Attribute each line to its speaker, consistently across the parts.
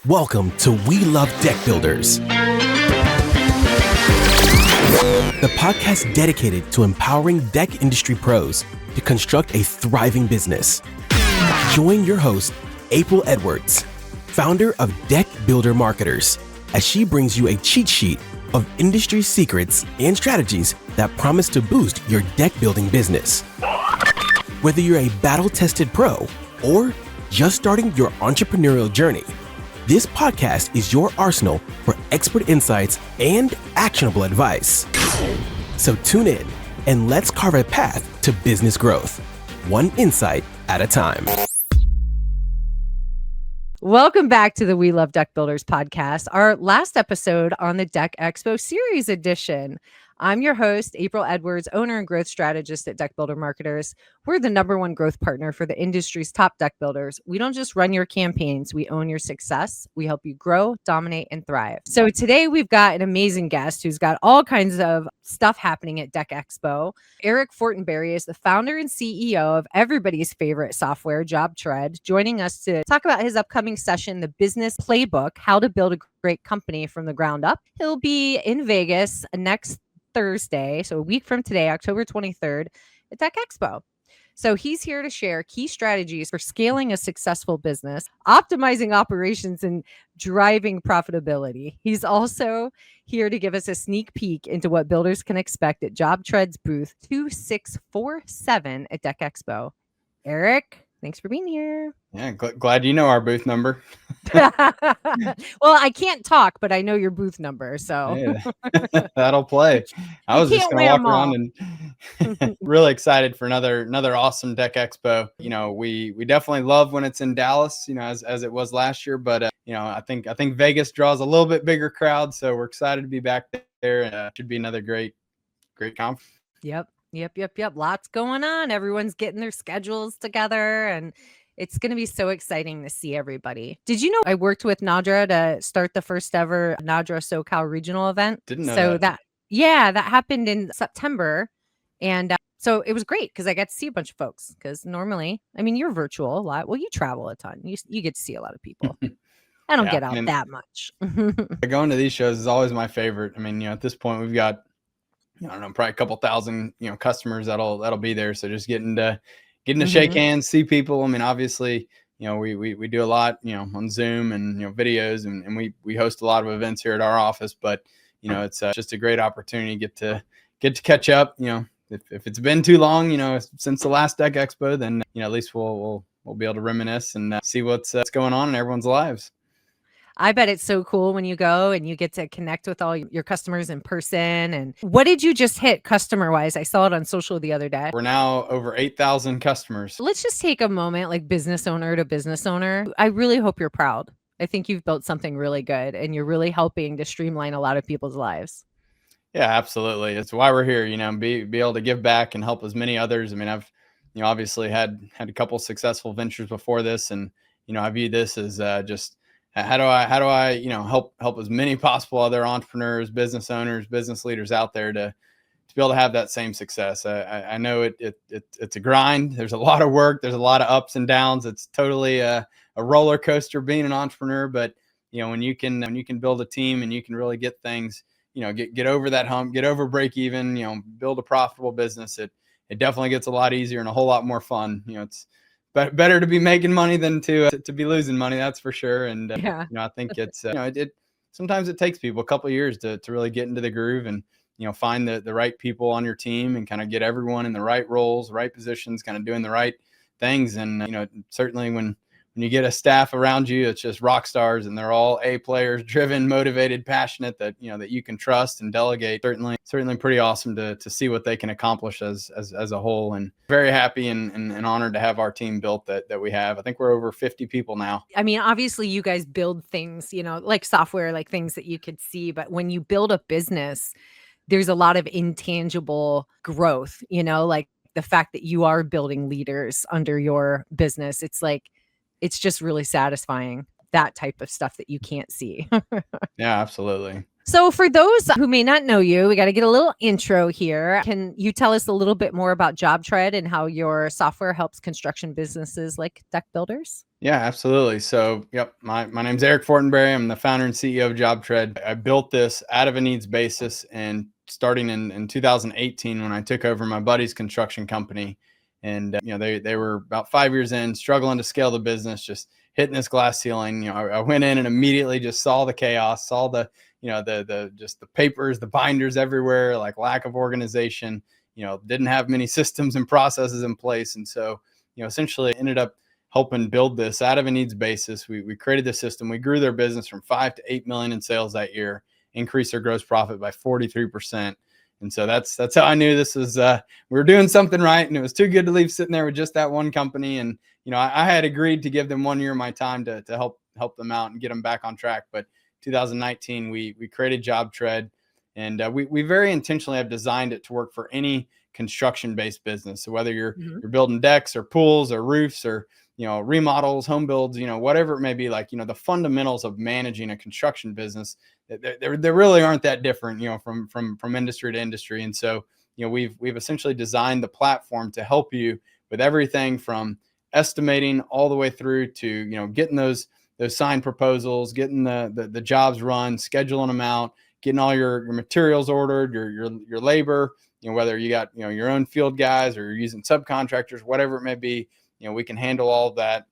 Speaker 1: Welcome to We Love Deck Builders, the podcast dedicated to empowering deck industry pros to construct a thriving business. Join your host, April Edwards, founder of Deck Builder Marketers, as she brings you a cheat sheet of industry secrets and strategies that promise to boost your deck building business. Whether you're a battle-tested pro or just starting your entrepreneurial journey, this podcast is your arsenal for expert insights and actionable advice. So tune in and let's carve a path to business growth, one insight at a time.
Speaker 2: Welcome back to the We Love Deck Builders podcast, our last episode on the DeckExpo Series edition. I'm your host, April Edwards, owner and growth strategist at Deck Builder Marketers. We're the #1 growth partner for the industry's top deck builders. We don't just run your campaigns, we own your success. We help you grow, dominate, and thrive. So today we've got an amazing guest who's got all kinds of stuff happening at DeckExpo. Eric Fortenberry is the founder and CEO of everybody's favorite software, JobTread, joining us to talk about his upcoming session, the Business Playbook, how to build a great company from the ground up. He'll be in Vegas next Thursday, so a week from today, October 23rd, at DeckExpo. So he's here to share key strategies for scaling a successful business, optimizing operations, and driving profitability. He's also here to give us a sneak peek into what builders can expect at JobTread's booth 2647 at DeckExpo. Eric, thanks for being here.
Speaker 3: Yeah, glad you know our booth number.
Speaker 2: Well, I can't talk, but I know your booth number, so
Speaker 3: yeah, that'll play. I was just going to walk around and really excited for another awesome Deck Expo. You know, we definitely love when it's in Dallas, you know, as it was last year, but you know, I think Vegas draws a little bit bigger crowd, so we're excited to be back there, and should be another great conference.
Speaker 2: Yep. Lots going on. Everyone's getting their schedules together, and it's going to be so exciting to see everybody. Did you know I worked with Nadra to start the first ever Nadra SoCal regional event?
Speaker 3: Didn't know
Speaker 2: so
Speaker 3: that.
Speaker 2: that happened in September. And so it was great because I got to see a bunch of folks, because normally, I mean, you're virtual a lot. Well, you travel a ton. You get to see a lot of people. I don't get out that much.
Speaker 3: Going to these shows is always my favorite. I mean, you know, at this point we've got, I don't know, probably a couple thousand, you know, customers that'll be there. So just getting to shake hands, see people. I mean, obviously, you know, we do a lot, you know, on Zoom and, you know, videos, and we host a lot of events here at our office, but, you know, it's just a great opportunity to get to catch up. You know, if it's been too long, you know, since the last Deck Expo, then, you know, at least we'll be able to reminisce and see what's going on in everyone's lives.
Speaker 2: I bet it's so cool when you go and you get to connect with all your customers in person. And what did you just hit customer wise? I saw it on social the other day.
Speaker 3: We're now over 8,000 customers.
Speaker 2: Let's just take a moment, like business owner to business owner. I really hope you're proud. I think you've built something really good, and you're really helping to streamline a lot of people's lives.
Speaker 3: Yeah, absolutely. It's why we're here, you know, be able to give back and help as many others. I mean, I've, you know, obviously had a couple successful ventures before this, and, you know, I view this as just, how do I, you know, help as many possible other entrepreneurs, business owners, business leaders out there to be able to have that same success. I know it's a grind. There's a lot of work. There's a lot of ups and downs. It's totally a roller coaster being an entrepreneur. But, you know, when you can build a team and you can really get things, you know, get over that hump, get over break even, you know, build a profitable business, it definitely gets a lot easier and a whole lot more fun. You know, it's better to be making money than to be losing money. That's for sure. And, you know, I think it's, you know, sometimes it takes people a couple of years to really get into the groove and, you know, find the right people on your team and kind of get everyone in the right roles, right positions, kind of doing the right things. And, you know, certainly when you get a staff around you, it's just rock stars, and they're all A players, driven, motivated, passionate, that, you know, that you can trust and delegate. Certainly pretty awesome to see what they can accomplish as a whole, and very happy and honored to have our team built that we have. I think we're over 50 people now.
Speaker 2: I mean, obviously you guys build things, you know, like software, like things that you could see, but when you build a business, there's a lot of intangible growth, you know, like the fact that you are building leaders under your business. It's just really satisfying, that type of stuff that you can't see.
Speaker 3: Yeah, absolutely.
Speaker 2: So for those who may not know you, we got to get a little intro here. Can you tell us a little bit more about JobTread and how your software helps construction businesses like deck builders?
Speaker 3: Yeah, absolutely. So, yep, my name's Eric Fortenberry. I'm the founder and CEO of JobTread. I built this out of a needs basis, and starting in 2018 when I took over my buddy's construction company. And they were about 5 years in, struggling to scale the business, just hitting this glass ceiling. I went in and immediately just saw the chaos, saw the the just the papers, the binders everywhere, like lack of organization. Didn't have many systems and processes in place, and so essentially ended up helping build this out of a needs basis. We created the system. We grew their business from 5 to 8 million in sales that year, increased their gross profit by 43%. And so that's how I knew this was we were doing something right, and it was too good to leave sitting there with just that one company. And I had agreed to give them 1 year of my time to help them out and get them back on track. But 2019 we created JobTread, and we very intentionally have designed it to work for any construction based business. So whether you're building decks or pools or roofs or remodels, home builds, whatever it may be, like, the fundamentals of managing a construction business, they really aren't that different, from industry to industry. And so, we've essentially designed the platform to help you with everything from estimating all the way through to, getting those signed proposals, getting the jobs run, scheduling them out, getting all your materials ordered, your labor, whether you got, your own field guys or you're using subcontractors, whatever it may be. We can handle all of that.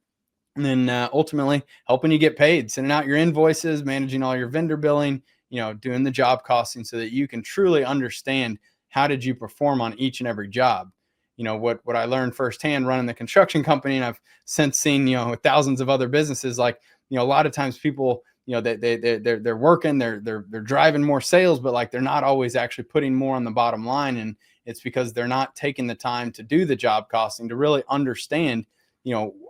Speaker 3: And then ultimately helping you get paid, sending out your invoices, managing all your vendor billing, doing the job costing so that you can truly understand how did you perform on each and every job. What I learned firsthand running the construction company, and I've since seen, with thousands of other businesses, like, a lot of times people, they're working, they're driving more sales, but like they're not always actually putting more on the bottom line. And it's because they're not taking the time to do the job costing to really understand,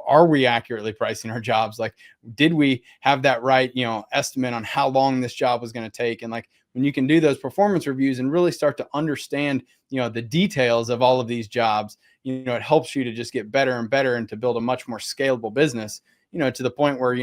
Speaker 3: are we accurately pricing our jobs? Like, did we have that right, estimate on how long this job was going to take? And like, when you can do those performance reviews and really start to understand, the details of all of these jobs, it helps you to just get better and better and to build a much more scalable business, to the point where,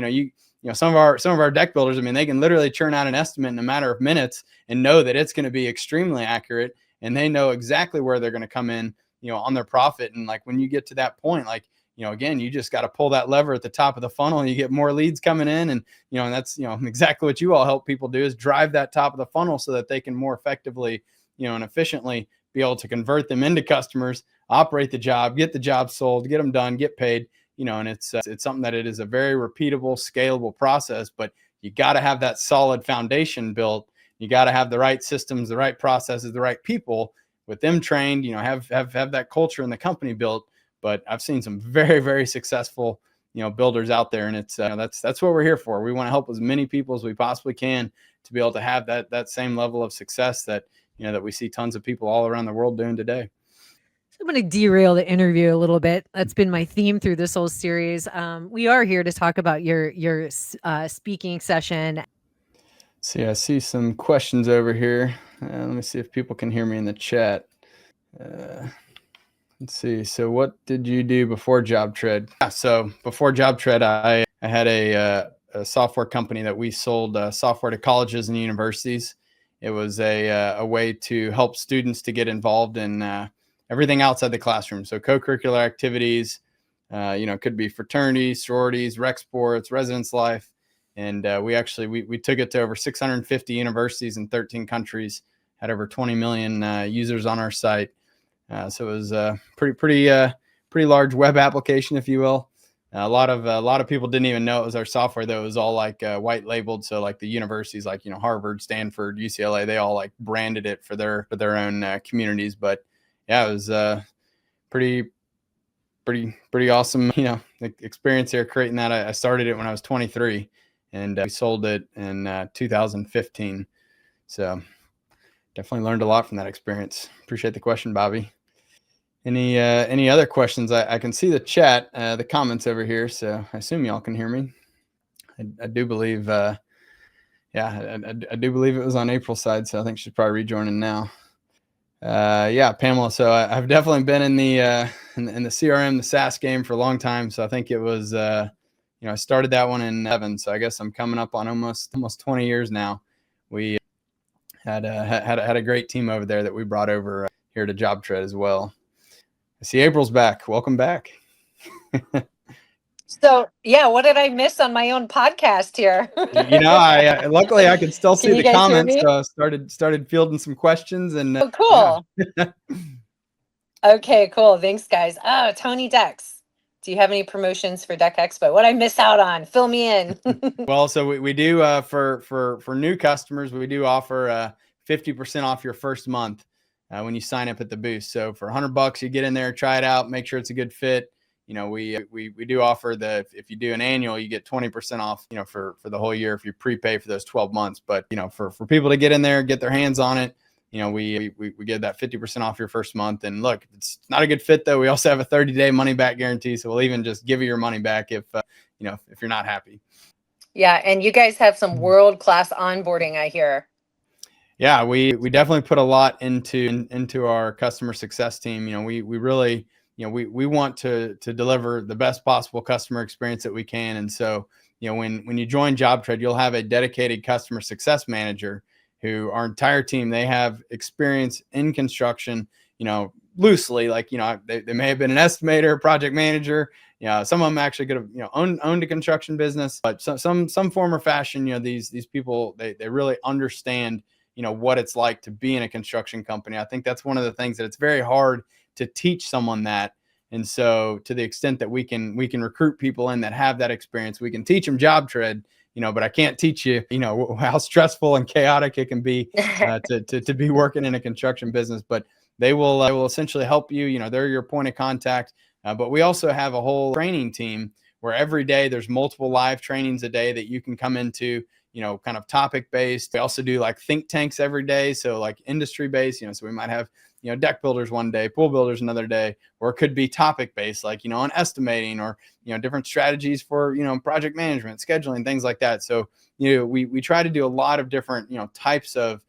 Speaker 3: some of our deck builders, I mean, they can literally churn out an estimate in a matter of minutes and know that it's going to be extremely accurate, and they know exactly where they're going to come in, on their profit. And like, when you get to that point, like, again, you just got to pull that lever at the top of the funnel and you get more leads coming in. And, and that's, exactly what you all help people do, is drive that top of the funnel so that they can more effectively, and efficiently be able to convert them into customers, operate the job, get the job sold, get them done, get paid, and it's something that it is a very repeatable, scalable process, but you got to have that solid foundation built. You got to have the right systems, the right processes, the right people with them trained, have that culture in the company built. But I've seen some very, very successful, builders out there, and it's that's what we're here for. We want to help as many people as we possibly can to be able to have that same level of success that, that we see tons of people all around the world doing today.
Speaker 2: I'm going to derail the interview a little bit. That's been my theme through this whole series. We are here to talk about your speaking session.
Speaker 3: See, I see some questions over here. Let me see if people can hear me in the chat. Let's see. So what did you do before JobTread? So before JobTread, I had a software company that we sold software to colleges and universities. It was a way to help students to get involved in everything outside the classroom. So co-curricular activities, could be fraternities, sororities, rec sports, residence life. And we took it to over 650 universities in 13 countries, had over 20 million users on our site. So it was a pretty large web application, if you will. A lot of people didn't even know it was our software, though. It was all like white labeled. So like the universities, like, Harvard, Stanford, UCLA, they all like branded it for their own communities. But yeah, it was pretty awesome, experience here creating that. I started it when I was 23, and we sold it in 2015. So definitely learned a lot from that experience. Appreciate the question, Bobby. Any other questions? I can see the chat, the comments over here, so I assume y'all can hear me. I do believe, I do believe it was on April's side, so I think she's probably rejoining now. Yeah, Pamela. So I've definitely been in the CRM, the SaaS game for a long time. So I think it was, I started that one in 2011. So I guess I'm coming up on almost 20 years now. had a great team over there that we brought over here to JobTread as well. I see April's back. Welcome back.
Speaker 2: So yeah, what did I miss on my own podcast here?
Speaker 3: I luckily I could still see
Speaker 2: Can you
Speaker 3: the
Speaker 2: guys hear
Speaker 3: comments,
Speaker 2: me?
Speaker 3: so started fielding some questions and
Speaker 2: Oh, cool.
Speaker 3: yeah.
Speaker 2: Okay, cool. Thanks, guys. Oh, Tony Dex, do you have any promotions for DeckExpo? What I miss out on? Fill me in.
Speaker 3: Well, so we do for new customers, we do offer 50% off your first month when you sign up at the booth. So for $100, you get in there, try it out, make sure it's a good fit. We do offer if you do an annual, you get 20% off, for the whole year if you prepay for those 12 months. But, for people to get in there, get their hands on it, we give that 50% off your first month. And look, if it's not a good fit though, we also have a 30-day money back guarantee. So we'll even just give you your money back if you're not happy.
Speaker 2: Yeah. And you guys have some world-class onboarding, I hear.
Speaker 3: Yeah, we definitely put a lot into our customer success team. We really, we want to deliver the best possible customer experience that we can. And so, when you join JobTread, you'll have a dedicated customer success manager who our entire team, they have experience in construction, loosely, like, they may have been an estimator, project manager. Some of them actually could have, owned a construction business, but some form or fashion, these people, they really understand, what it's like to be in a construction company. I think that's one of the things that it's very hard to teach someone that. And so to the extent that we can recruit people in that have that experience, we can teach them JobTread, but I can't teach you, how stressful and chaotic it can be to be working in a construction business. But they will essentially help you. They're your point of contact. But we also have a whole training team where every day there's multiple live trainings a day that you can come into, kind of topic based. We also do like think tanks every day. So like industry based, so we might have, deck builders one day, pool builders another day, or it could be topic based, like, on estimating or, different strategies for, project management, scheduling, things like that. So, we try to do a lot of different, types of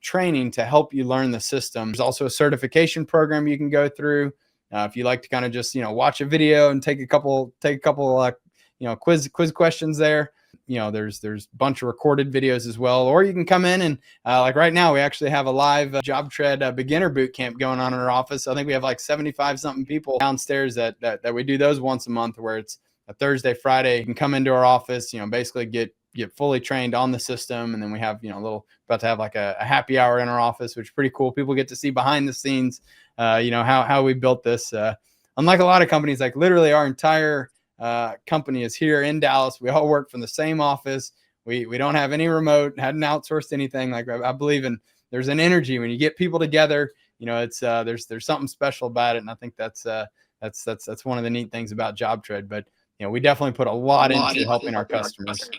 Speaker 3: training to help you learn the system. There's also a certification program you can go through. If you like to kind of just, watch a video and take a couple quiz questions there. There's a bunch of recorded videos as well, or you can come in and like right now we actually have a live JobTread beginner boot camp going on in our office. I think we have like 75 something people downstairs that we do those once a month, where it's a Thursday, Friday. You can come into our office, basically get fully trained on the system. And then we have, about to have like a happy hour in our office, which is pretty cool. People get to see behind the scenes, how we built this. Unlike a lot of companies, like literally our entire company is here in Dallas. We all work from the same office. We don't have any remote, hadn't outsourced anything. Like I believe there's an energy when you get people together, it's there's something special about it. And I think that's one of the neat things about JobTread. But we definitely put a lot into helping our customers.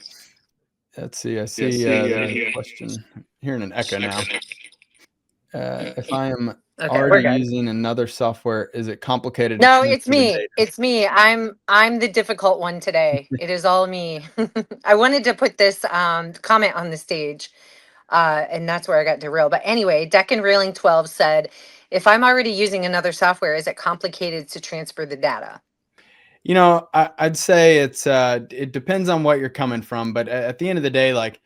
Speaker 3: Let's see. I see the question. I'm hearing an echo now. If I am already using another software, is it complicated?
Speaker 2: No, it's me. It's me. I'm the difficult one today. It is all me. I wanted to put this comment on the stage, and that's where I got derailed. But anyway, Deck and Railing 12 said, if I'm already using another software, is it complicated to transfer the data?
Speaker 3: I'd say it depends on what you're coming from, but at the end of the day, like,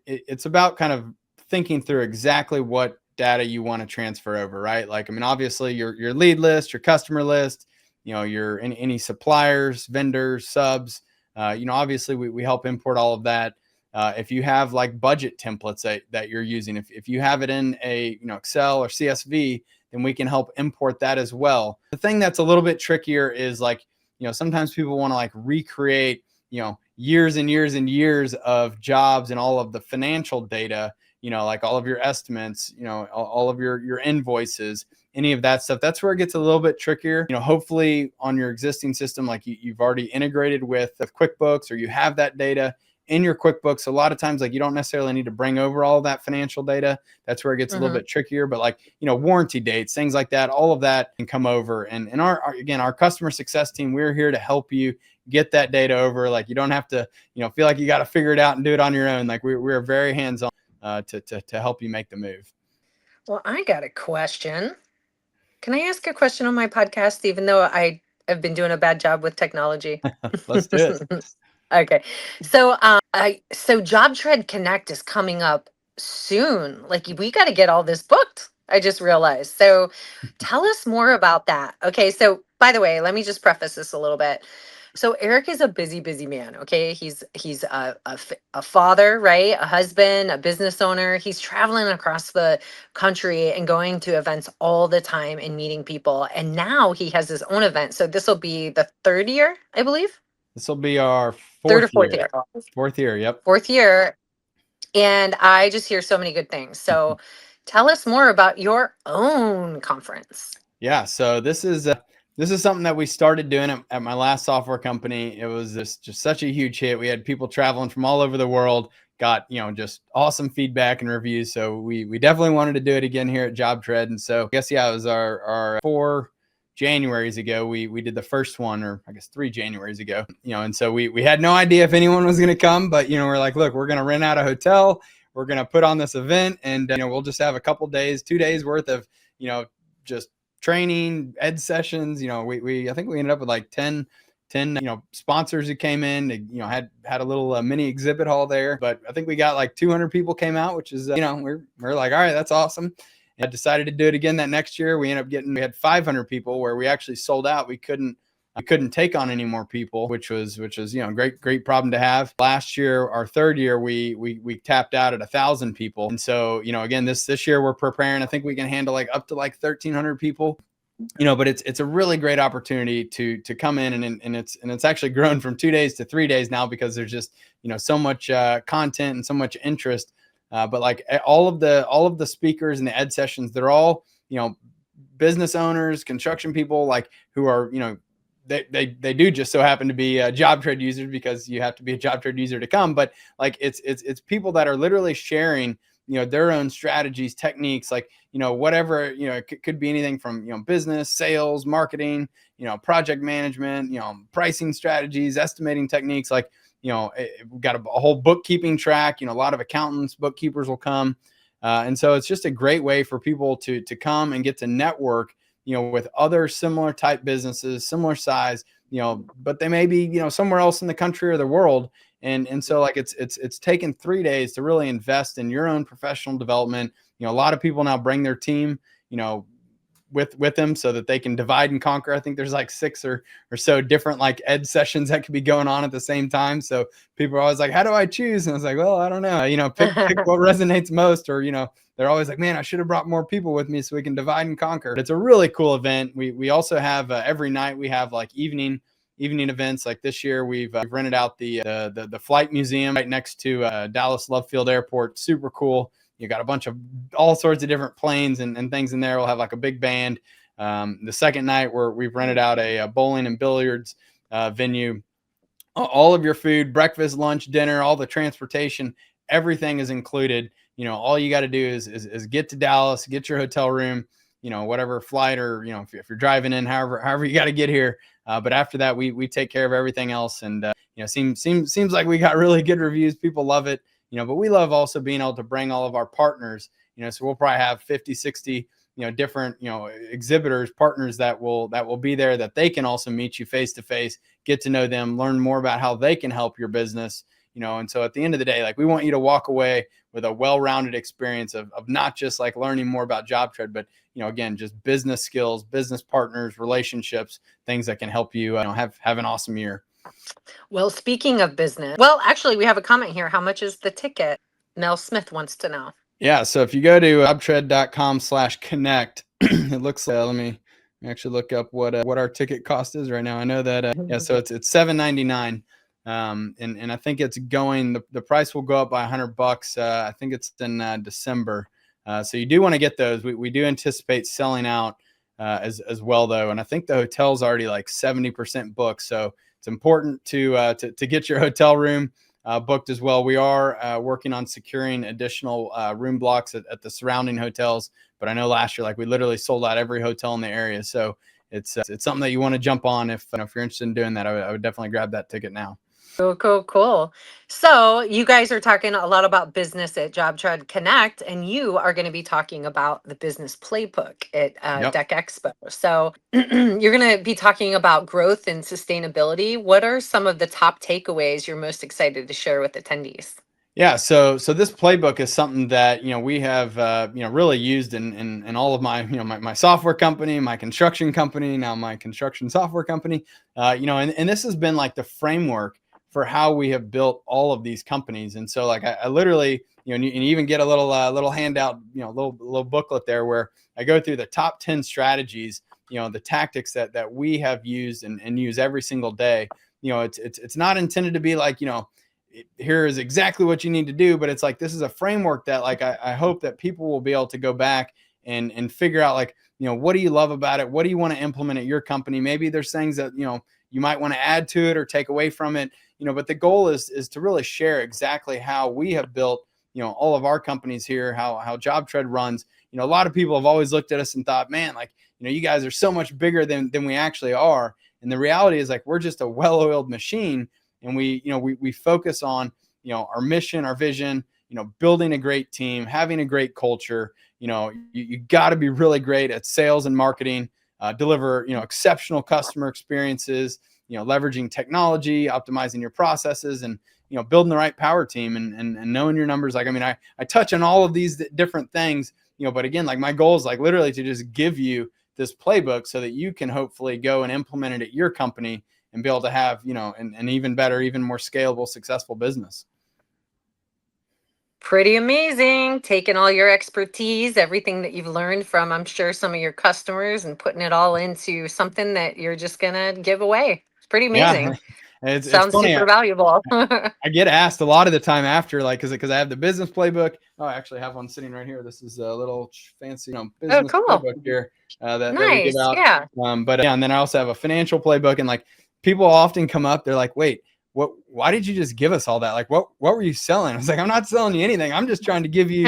Speaker 3: it's about kind of thinking through exactly what data you want to transfer over, right? Like, I mean, obviously your lead list, your customer list, your any suppliers, vendors, subs, obviously we help import all of that. If you have like budget templates that you're using, if you have it in a, Excel or CSV, then we can help import that as well. The thing that's a little bit trickier is like, sometimes people want to like recreate, years and years and years of jobs and all of the financial data, like all of your estimates, all of your invoices, any of that stuff. That's where it gets a little bit trickier. Hopefully on your existing system, like you've already integrated with QuickBooks, or you have that data in your QuickBooks. A lot of times, like, you don't necessarily need to bring over all of that financial data. That's where it gets a little bit trickier. But like, warranty dates, things like that, all of that can come over. And our customer success team, we're here to help you get that data over. Like, you don't have to, feel like you got to figure it out and do it on your own. Like, we're very hands-on to help you make the move.
Speaker 2: Well, I got a question. Can I ask a question on my podcast, even though I have been doing a bad job with technology?
Speaker 3: Let's do it.
Speaker 2: Okay. So, so JobTread Connect is coming up soon. Like we got to get all this booked. I just realized. So tell us more about that. Okay. So by the way, let me just preface this a little bit. So Eric is a busy, busy man. Okay. He's a father, right? A husband, a business owner. He's traveling across the country and going to events all the time and meeting people. And now he has his own event. So this will be the third year, I believe.
Speaker 3: This will be our
Speaker 2: Third or
Speaker 3: fourth
Speaker 2: fourth
Speaker 3: year.
Speaker 2: year.
Speaker 3: Fourth year. Yep.
Speaker 2: Fourth year. And I just hear so many good things. So tell us more about your own conference.
Speaker 3: Yeah. So this is something that we started doing at my last software company. It was just such a huge hit. We had people traveling from all over the world, got, just awesome feedback and reviews. So we definitely wanted to do it again here at JobTread. And so I guess, yeah, it was our 4 Januaries ago. We did the first one, or I guess 3 Januaries ago, and so we had no idea if anyone was going to come, but, we're like, look, we're going to rent out a hotel. We're going to put on this event, and, we'll just have a couple days, 2 days worth of, just training, ed sessions. I think we ended up with like 10 sponsors who came in. They, had a little mini exhibit hall there, but I think we got like 200 people came out, which is, we're like, all right, that's awesome. And I decided to do it again that next year. We had 500 people where we actually sold out. We couldn't take on any more people, which was, great problem to have. Last year, our third year, we tapped out at 1,000 people. And so, again, this year we're preparing. I think we can handle up to 1,300 people. But it's a really great opportunity to come in, and it's actually grown from 2 days to 3 days now, because there's just, so much content and so much interest. But all of the speakers and the ed sessions, they're all, business owners, construction people, who are, they do just so happen to be JobTread users, because you have to be a JobTread user to come. But it's people that are literally sharing, their own strategies, techniques, whatever, it could be anything from, business, sales, marketing, project management, pricing strategies, estimating techniques. We've got a whole bookkeeping track. A lot of accountants, bookkeepers will come. And so it's just a great way for people to come and get to network, with other similar type businesses, similar size, but they may be, somewhere else in the country or the world. And so it's taken 3 days to really invest in your own professional development. A lot of people now bring their team, with them, so that they can divide and conquer. I think there's 6 or so different ed sessions that could be going on at the same time. So people are always like, how do I choose? And I was like, well, I don't know, pick what resonates most, or, they're always like, man, I should have brought more people with me so we can divide and conquer. It's a really cool event. We also have every night we have evening events. Like this year, we've rented out the flight museum right next to Dallas Love Field Airport. Super cool. You got a bunch of all sorts of different planes and things in there. We'll have a big band. The second night, we've rented out a bowling and billiards venue. All of your food, breakfast, lunch, dinner, all the transportation, everything is included. All you got to do is get to Dallas, get your hotel room, whatever flight, or, if you're driving in, however you got to get here. But after that, we take care of everything else. And, seems like we got really good reviews. People love it, but we love also being able to bring all of our partners, so we'll probably have 50, 60, different, exhibitors, partners that will be there, that they can also meet you face to face, get to know them, learn more about how they can help your business. And so at the end of the day, we want you to walk away with a well-rounded experience of not just learning more about JobTread, but, again, just business skills, business partners, relationships, things that can help you, have an awesome year.
Speaker 2: Well, speaking of business, well, actually, we have a comment here. How much is the ticket? Mel Smith wants to know.
Speaker 3: Yeah. So if you go to jobtread.com/connect, it looks let me actually look up what our ticket cost is right now. I know that, yeah, so it's $7.99. And I think it's going, the price will go up by $100. I think it's in December. So you do want to get those. We do anticipate selling out as well, though. And I think the hotel's already 70% booked. So it's important to get your hotel room booked as well. We are working on securing additional room blocks at the surrounding hotels. But I know last year, we literally sold out every hotel in the area. So it's something that you want to jump on if you're interested in doing that. I would definitely grab that ticket now.
Speaker 2: Cool. So you guys are talking a lot about business at JobTread Connect, and you are going to be talking about the Business Playbook at
Speaker 3: Yep.
Speaker 2: DeckExpo. So you're going to be talking about growth and sustainability. What are some of the top takeaways you're most excited to share with attendees?
Speaker 3: Yeah, so this playbook is something that we have really used in all of my my software company, my construction company, now my construction software company, and this has been like the framework for how we have built all of these companies. And so like I literally and you even get a little handout, little booklet there where I go through the top 10 strategies, the tactics that we have used and use every single day. It's not intended to be like here is exactly what you need to do, but it's like this is a framework that like I hope that people will be able to go back and figure out like what do you love about it, what do you want to implement at your company. Maybe there's things that you might want to add to it or take away from it, but the goal is to really share exactly how we have built all of our companies here, how JobTread runs. A lot of people have always looked at us and thought, man, like you guys are so much bigger than we actually are. And the reality is like we're just a well-oiled machine. And we focus on, our mission, our vision, building a great team, having a great culture. You got to be really great at sales and marketing, deliver, exceptional customer experiences, leveraging technology, optimizing your processes, and, building the right power team and knowing your numbers. Like, I mean, I touch on all of these different things, but again, like my goal is like literally to just give you this playbook so that you can hopefully go and implement it at your company and be able to have, an even better, even more scalable, successful business.
Speaker 2: Pretty amazing. Taking all your expertise, everything that you've learned from, I'm sure, some of your customers and putting it all into something that you're just going to give away. It's pretty amazing.
Speaker 3: Yeah. It's
Speaker 2: Sounds
Speaker 3: funny.
Speaker 2: super valuable.
Speaker 3: I get asked a lot of the time after, like, because I have the business playbook. Oh, I actually have one sitting right here. This is a little fancy, business
Speaker 2: cool.
Speaker 3: playbook here that we give
Speaker 2: Nice.
Speaker 3: out.
Speaker 2: Yeah.
Speaker 3: But yeah, and then I also have a financial playbook, and like people often come up, they're like, "Wait, why did you just give us all that? Like, what were you selling?" I was like, "I'm not selling you anything. I'm just trying to give you,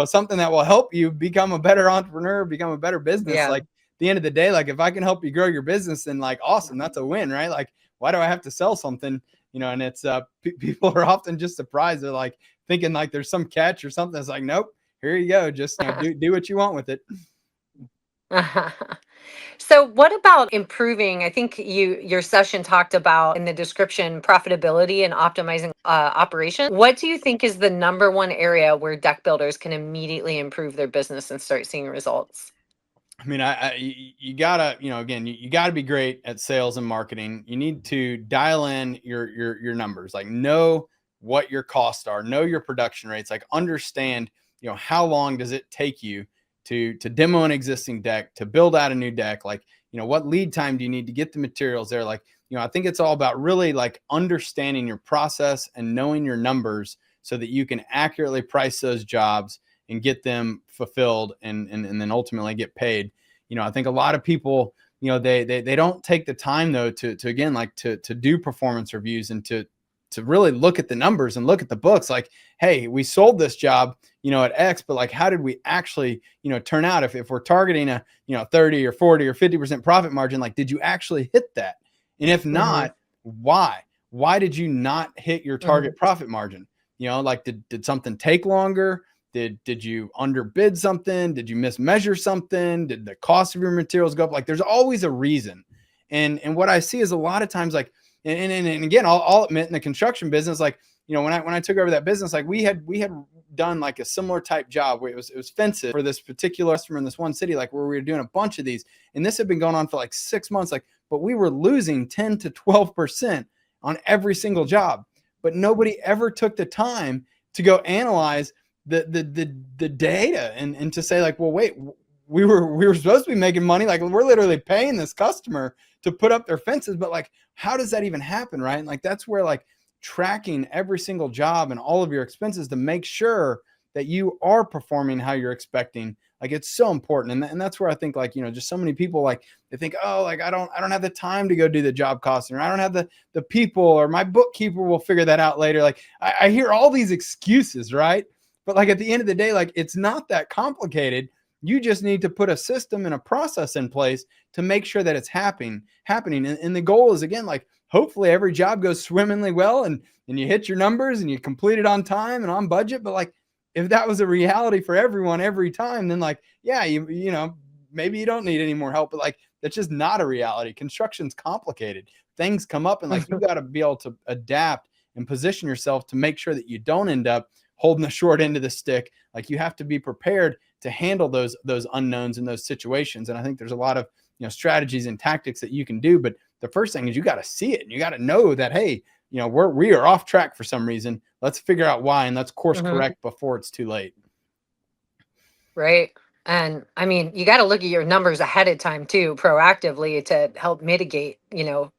Speaker 3: something that will help you become a better entrepreneur, become a better business."
Speaker 2: Yeah.
Speaker 3: Like, at the end of the day, like if I can help you grow your business, then like awesome, that's a win, right? Like, why do I have to sell something? And it's people are often just surprised. They're like thinking like there's some catch or something. It's like, nope, here you go. Just do what you want with it.
Speaker 2: So what about improving? I think your session talked about in the description profitability and optimizing operation. What do you think is the number one area where deck builders can immediately improve their business and start seeing results?
Speaker 3: I mean, you gotta, again, you gotta be great at sales and marketing. You need to dial in your numbers, like know what your costs are, know your production rates, like understand, how long does it take you to demo an existing deck, to build out a new deck, like, what lead time do you need to get the materials there? Like, I think it's all about really like understanding your process and knowing your numbers so that you can accurately price those jobs and get them fulfilled and then ultimately get paid. I think a lot of people, they don't take the time though to again like to do performance reviews and to really look at the numbers and look at the books. Like, hey, we sold this job, at X, but like how did we actually, turn out? If we're targeting a 30 or 40 or 50% profit margin, like did you actually hit that? And if not, why did you not hit your target profit margin? Like did something take longer? Did you underbid something? Did you mismeasure something? Did the cost of your materials go up? Like there's always a reason. And what I see is a lot of times like, and again, I'll admit in the construction business, like, when I took over that business, like we had done like a similar type job where it was fences for this particular customer in this one city, like where we were doing a bunch of these, and this had been going on for like 6 months, like, but we were losing 10 to 12% on every single job, but nobody ever took the time to go analyze the data and to say like, well, wait, we were supposed to be making money. Like we're literally paying this customer to put up their fences, but like, how does that even happen? Right. And like, that's where like tracking every single job and all of your expenses to make sure that you are performing how you're expecting. Like it's so important. And that's where I think like, just so many people, like they think, oh, like I don't have the time to go do the job costing, or I don't have the people, or my bookkeeper will figure that out later. Like I hear all these excuses, right? But like at the end of the day, like it's not that complicated. You just need to put a system and a process in place to make sure that it's happening. And the goal is, again, like hopefully every job goes swimmingly well and you hit your numbers and you complete it on time and on budget. But like if that was a reality for everyone every time, then like, yeah, maybe you don't need any more help. But like that's just not a reality. Construction's complicated. Things come up and like you got to be able to adapt and position yourself to make sure that you don't end up holding the short end of the stick. Like, you have to be prepared to handle those unknowns in those situations. And I think there's a lot of, strategies and tactics that you can do. But the first thing is you got to see it, and you got to know that, hey, we are off track for some reason. Let's figure out why, and let's course correct before it's too late.
Speaker 2: Right. And I mean, you got to look at your numbers ahead of time too, proactively, to help mitigate,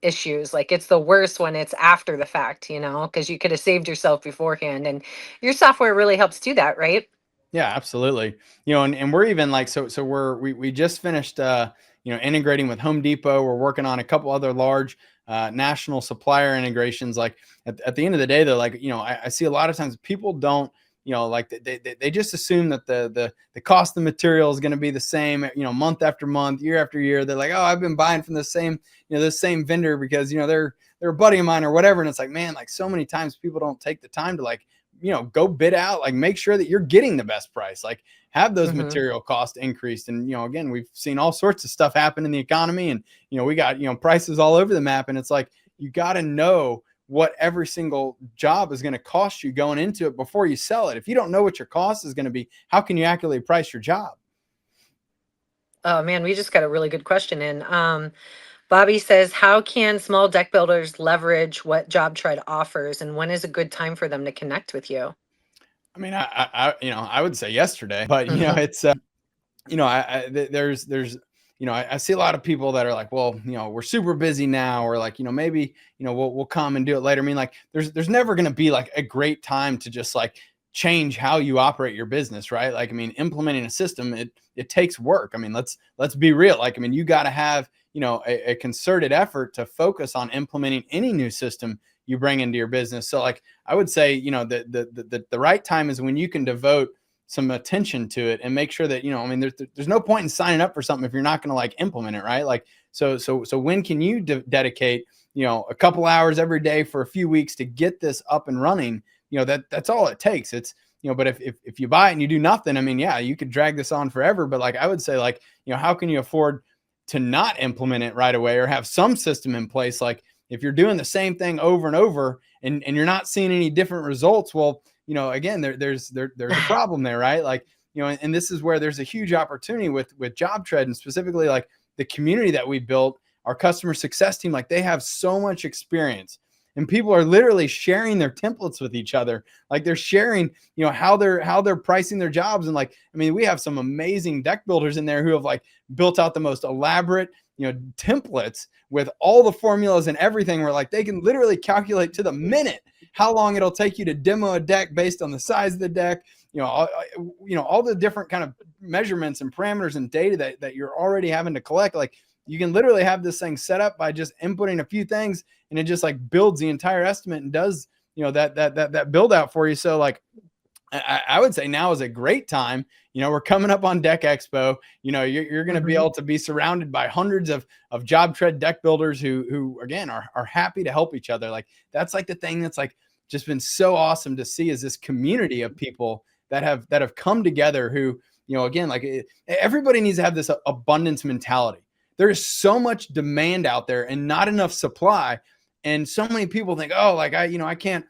Speaker 2: issues. Like, it's the worst when it's after the fact, because you could have saved yourself beforehand, and your software really helps do that, right?
Speaker 3: Yeah, absolutely. And we're even like, so we just finished, integrating with Home Depot. We're working on a couple other large national supplier integrations. Like, at the end of the day, though, like, I see a lot of times people don't, like they just assume that the cost of material is going to be the same, month after month, year after year. They're like, oh, I've been buying from the same, this same vendor because, they're a buddy of mine or whatever. And it's like, man, like, so many times people don't take the time to, like, go bid out, like, make sure that you're getting the best price, like, have those material costs increased. And, again, we've seen all sorts of stuff happen in the economy, and, we got, prices all over the map. And it's like, you got to know what every single job is going to cost you going into it before you sell it. If you don't know what your cost is going to be, how can you accurately price your job?
Speaker 2: Oh man, we just got a really good question in. Bobby says, how can small deck builders leverage what JobTread offers, and when is a good time for them to connect with you?
Speaker 3: I mean, I would say yesterday, but it's, there's, I see a lot of people that are like, well, we're super busy now, or like, maybe, we'll come and do it later. I mean, like, there's never going to be like a great time to just like change how you operate your business, right? Like, I mean, implementing a system, it takes work. I mean, let's be real. Like, I mean, you got to have, a concerted effort to focus on implementing any new system you bring into your business. So, like, I would say, the right time is when you can devote some attention to it and make sure that, I mean, there's no point in signing up for something if you're not going to like implement it, right? Like, so when can you dedicate, a couple hours every day for a few weeks to get this up and running? That's all it takes. It's, but if you buy it and you do nothing, I mean, yeah, you could drag this on forever. But like, I would say, like, how can you afford to not implement it right away, or have some system in place? Like, if you're doing the same thing over and over and you're not seeing any different results, well, again, there's a problem there, right? Like, and this is where there's a huge opportunity with JobTread, and specifically like the community that we built, our customer success team. Like, they have so much experience, and people are literally sharing their templates with each other. Like, they're sharing, how they're pricing their jobs. And like, I mean, we have some amazing deck builders in there who have like built out the most elaborate, templates with all the formulas and everything, where like they can literally calculate to the minute how long it'll take you to demo a deck based on the size of the deck, all the different kind of measurements and parameters and data that you're already having to collect. Like, you can literally have this thing set up by just inputting a few things, and it just like builds the entire estimate and does, that build out for you. So like, I would say now is a great time. We're coming up on DeckExpo. You're going to be able to be surrounded by hundreds of JobTread deck builders who again are happy to help each other. Like, that's like the thing that's like just been so awesome to see, is this community of people that have come together who, again, like, everybody needs to have this abundance mentality. There is so much demand out there and not enough supply. And so many people think, oh, like, I can't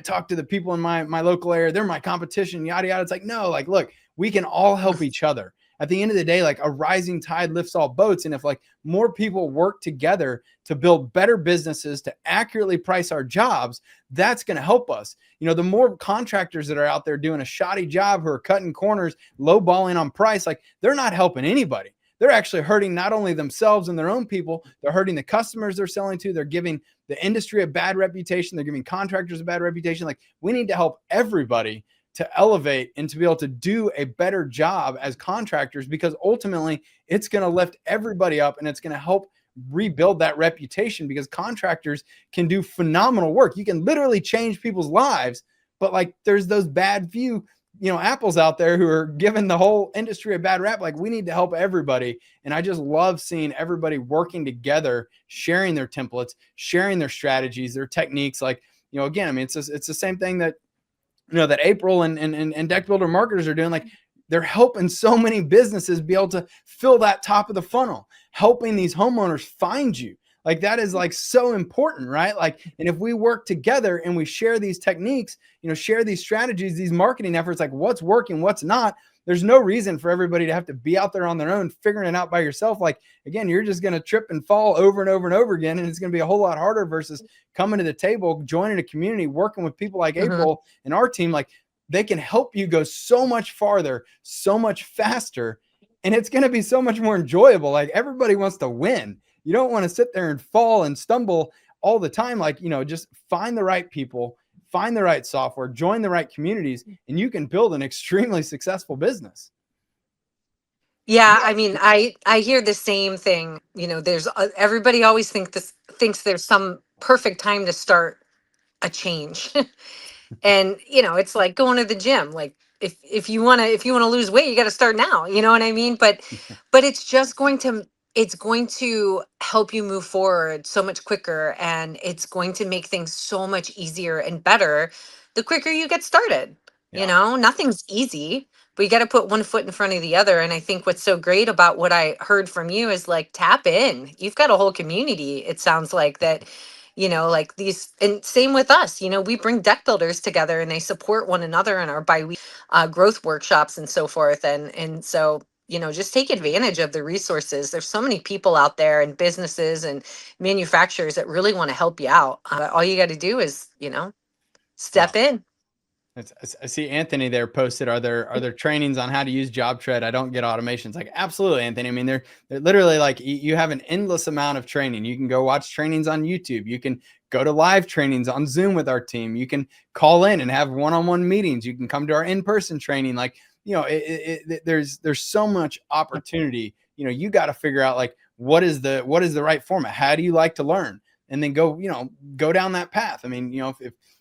Speaker 3: talk to the people in my local area. They're my competition, yada, yada. It's like, no, like, look, we can all help each other. At the end of the day, like, a rising tide lifts all boats. And if like more people work together to build better businesses, to accurately price our jobs, that's going to help us. The more contractors that are out there doing a shoddy job, who are cutting corners, lowballing on price, like, they're not helping anybody. They're actually hurting not only themselves and their own people, they're hurting the customers they're selling to. They're giving the industry a bad reputation. They're giving contractors a bad reputation. Like, we need to help everybody to elevate and to be able to do a better job as contractors, because ultimately it's going to lift everybody up, and it's going to help rebuild that reputation, because contractors can do phenomenal work. You can literally change people's lives, but like, there's those bad few apples out there who are giving the whole industry a bad rap. Like, we need to help everybody. And I just love seeing everybody working together, sharing their templates, sharing their strategies, their techniques. Like, again, I mean, it's the same thing that, that April and deck builder marketers are doing. Like, they're helping so many businesses be able to fill that top of the funnel, helping these homeowners find you. Like that is like so important, right? Like, and if we work together and we share these techniques, share these strategies, these marketing efforts, like what's working, what's not, there's no reason for everybody to have to be out there on their own, figuring it out by yourself. Like, again, you're just going to trip and fall over and over and over again. And it's going to be a whole lot harder versus coming to the table, joining a community, working with people like April and our team. Like, they can help you go so much farther, so much faster. And it's going to be so much more enjoyable. Like, everybody wants to win. You don't want to sit there and fall and stumble all the time. Like, just find the right people, find the right software, join the right communities, and you can build an extremely successful business.
Speaker 4: Yeah, I mean, I hear the same thing. There's everybody always thinks there's some perfect time to start a change. And it's like going to the gym. Like, if you want to lose weight, you got to start now. You know what I mean? But it's just it's going to help you move forward so much quicker, and it's going to make things so much easier and better the quicker you get started. Nothing's easy, but you got to put one foot in front of the other. And I think what's so great about what I heard from you is, like, tap in. You've got a whole community, it sounds like, that like these, and same with us. We bring deck builders together, and they support one another in our bi-week growth workshops and so forth. And so, just take advantage of the resources. There's so many people out there, and businesses and manufacturers that really want to help you out. All you got to do is, step in.
Speaker 3: I see Anthony there posted, are there trainings on how to use JobTread? I don't get automations. Like, absolutely, Anthony. I mean, they're literally, like, you have an endless amount of training. You can go watch trainings on YouTube. You can go to live trainings on Zoom with our team. You can call in and have one-on-one meetings. You can come to our in-person training. Like, there's so much opportunity. You got to figure out, like, what is the right format? How do you like to learn? And then go down that path. I mean,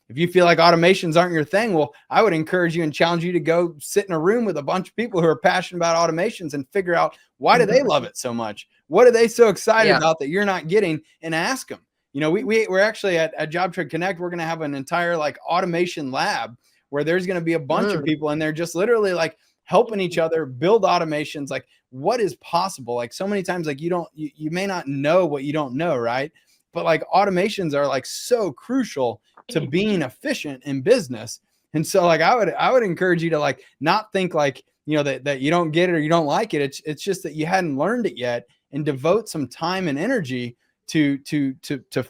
Speaker 3: if you feel like automations aren't your thing, well, I would encourage you and challenge you to go sit in a room with a bunch of people who are passionate about automations and figure out, why do they love it so much? What are they so excited about that you're not getting? And ask them. We're actually at JobTread Connect, we're going to have an entire, like, automation lab where there's going to be a bunch of people, and they're just literally, like, helping each other build automations. Like, what is possible? Like, so many times, like, you may not know what you don't know, right? But, like, automations are, like, so crucial to being efficient in business. And so, like, I would encourage you to, like, not think like, that you don't get it or you don't like it. It's just that you hadn't learned it yet, and devote some time and energy to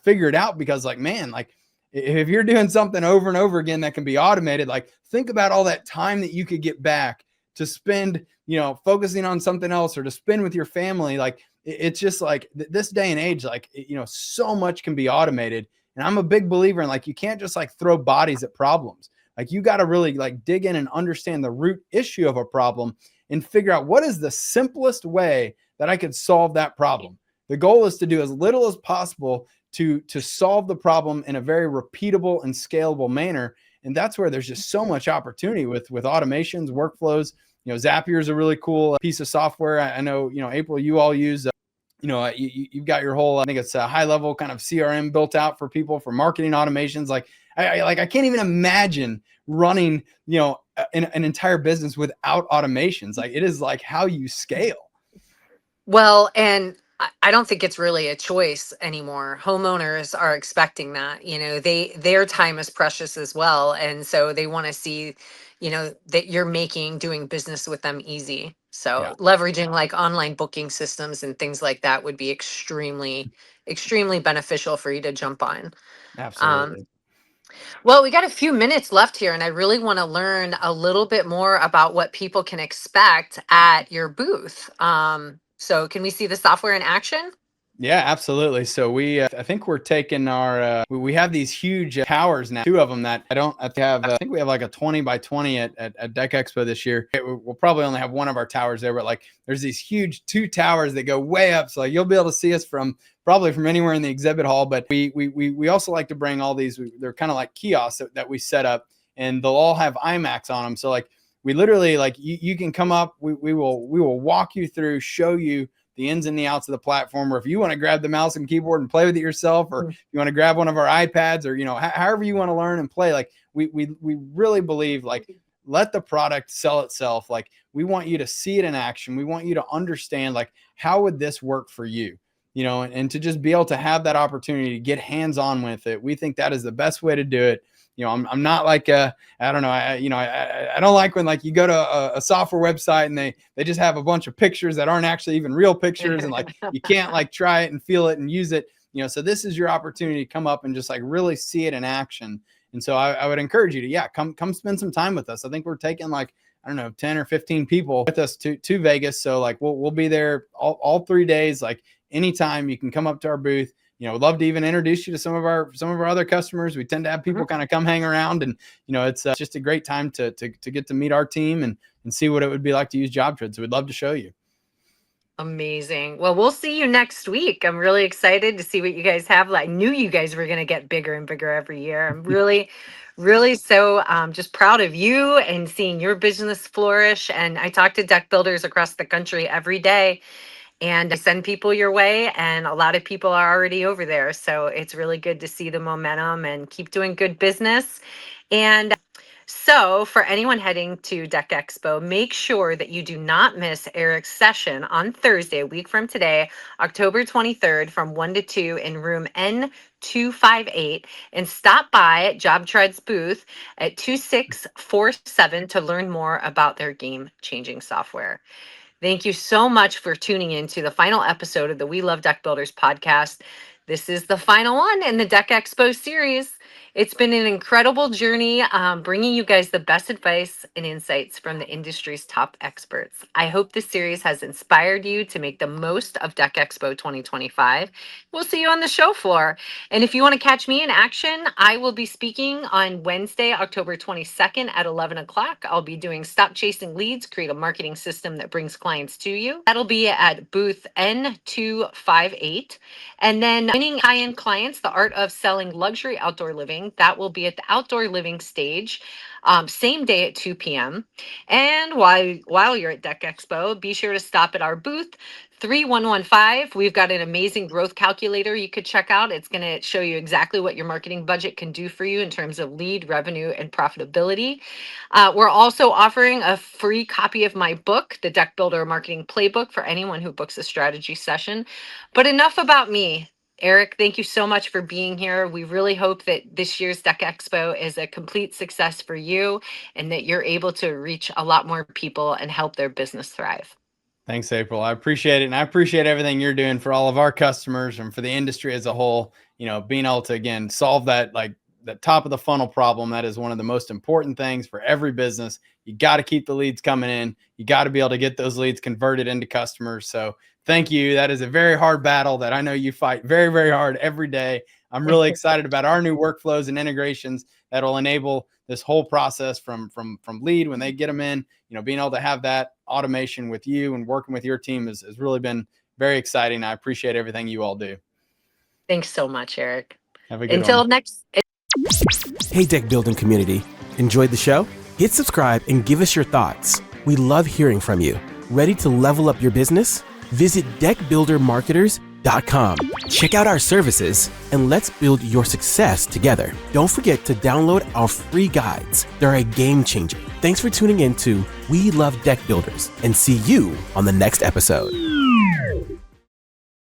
Speaker 3: figure it out. Because, like, man, like, if you're doing something over and over again that can be automated, like, think about all that time that you could get back to spend, focusing on something else, or to spend with your family. Like, it's just like this day and age, like, so much can be automated. And I'm a big believer in, like, you can't just, like, throw bodies at problems. Like, you got to really, like, dig in and understand the root issue of a problem and figure out, what is the simplest way that I could solve that problem. The goal is to do as little as possible to solve the problem in a very repeatable and scalable manner. And that's where there's just so much opportunity with automations, workflows. Zapier is a really cool piece of software. I know, April, you all use, you've got your whole, I think it's a high level kind of CRM built out for people for marketing automations. Like, I can't even imagine running, an entire business without automations. Like, it is, like, how you scale.
Speaker 4: Well, and I don't think it's really a choice anymore. Homeowners are expecting that. Their time is precious as well, and so they want to see, that you're making doing business with them easy. So leveraging, like, online booking systems and things like that would be extremely, extremely beneficial for you to jump on.
Speaker 3: Absolutely.
Speaker 4: Well, we got a few minutes left here, and I really want to learn a little bit more about what people can expect at your booth. So can we see the software in action?
Speaker 3: Yeah, absolutely. So I think we're taking our, we have these huge towers now, 2 of them that I think we have like a 20 by 20 at DeckExpo this year. We'll probably only have one of our towers there, but, like, there's these huge 2 towers that go way up. So, like, you'll be able to see us probably from anywhere in the exhibit hall. But we also like to bring all these, they're kind of like kiosks that we set up, and they'll all have iMacs on them. So, like, we literally, like, you can come up, we will walk you through, show you the ins and the outs of the platform, or if you want to grab the mouse and keyboard and play with it yourself, or you want to grab one of our iPads, or, however you want to learn and play. Like, we really believe, like, let the product sell itself. Like, we want you to see it in action. We want you to understand, like, how would this work for you? and to just be able to have that opportunity to get hands-on with it. We think that is the best way to do it. I'm not like I don't know. I don't like when like you go to a software website and they just have a bunch of pictures that aren't actually even real pictures, and like you can't like try it and feel it and use it. So this is your opportunity to come up and just like really see it in action. And so I would encourage you to, come spend some time with us. I think we're taking like, I don't know, 10 or 15 people with us to Vegas. So like we'll be there all 3 days. Like anytime you can come up to our booth. We'd love to even introduce you to some of our other customers. We tend to have people kind of come hang around, and it's just a great time to get to meet our team and see what it would be like to use JobTread. So we'd love to show you.
Speaker 4: Amazing. Well, we'll see you next week. I'm really excited to see what you guys have. I knew you guys were going to get bigger and bigger every year. I'm really, really so just proud of you and seeing your business flourish. And I talk to deck builders across the country every day, and I send people your way, and a lot of people are already over there. So it's really good to see the momentum and keep doing good business. And so for anyone heading to DeckExpo, make sure that you do not miss Eric's session on Thursday, a week from today, October 23rd from 1 to 2 in room N258, and stop by at JobTread's booth at 2647 to learn more about their game-changing software. Thank you so much for tuning in to the final episode of the We Love Deck Builders podcast. This is the final one in the DeckExpo series. It's been an incredible journey, bringing you guys the best advice and insights from the industry's top experts. I hope this series has inspired you to make the most of DeckExpo 2025. We'll see you on the show floor. And if you want to catch me in action, I will be speaking on Wednesday, October 22nd at 11 o'clock. I'll be doing Stop Chasing Leads, Create a Marketing System that Brings Clients to You. That'll be at booth N258. And then Winning High-End Clients, The Art of Selling Luxury Outdoor Living. That will be at the Outdoor Living stage, same day at 2 p.m. And while you're at DeckExpo, be sure to stop at our booth, 3115. We've got an amazing growth calculator you could check out. It's going to show you exactly what your marketing budget can do for you in terms of lead, revenue, and profitability. We're also offering a free copy of my book, The Deck Builder Marketing Playbook, for anyone who books a strategy session. But enough about me. Eric, thank you so much for being here. We really hope that this year's DeckExpo is a complete success for you and that you're able to reach a lot more people and help their business thrive.
Speaker 3: Thanks, April. I appreciate it. And I appreciate everything you're doing for all of our customers and for the industry as a whole. Being able to, again, solve that top of the funnel problem. That is one of the most important things for every business. You got to keep the leads coming in. You got to be able to get those leads converted into customers. So thank you. That is a very hard battle that I know you fight very, very hard every day. I'm really excited about our new workflows and integrations that will enable this whole process from lead when they get them in. Being able to have that automation with you and working with your team has really been very exciting. I appreciate everything you all do.
Speaker 4: Thanks so much, Eric.
Speaker 3: Have a good
Speaker 4: Until
Speaker 3: one.
Speaker 4: next.
Speaker 1: Hey, deck building community. Enjoyed the show? Hit subscribe and give us your thoughts. We love hearing from you. Ready to level up your business? Visit deckbuildermarketers.com. Check out our services and let's build your success together. Don't forget to download our free guides. They're a game changer. Thanks for tuning in to We Love Deck Builders, and see you on the next episode.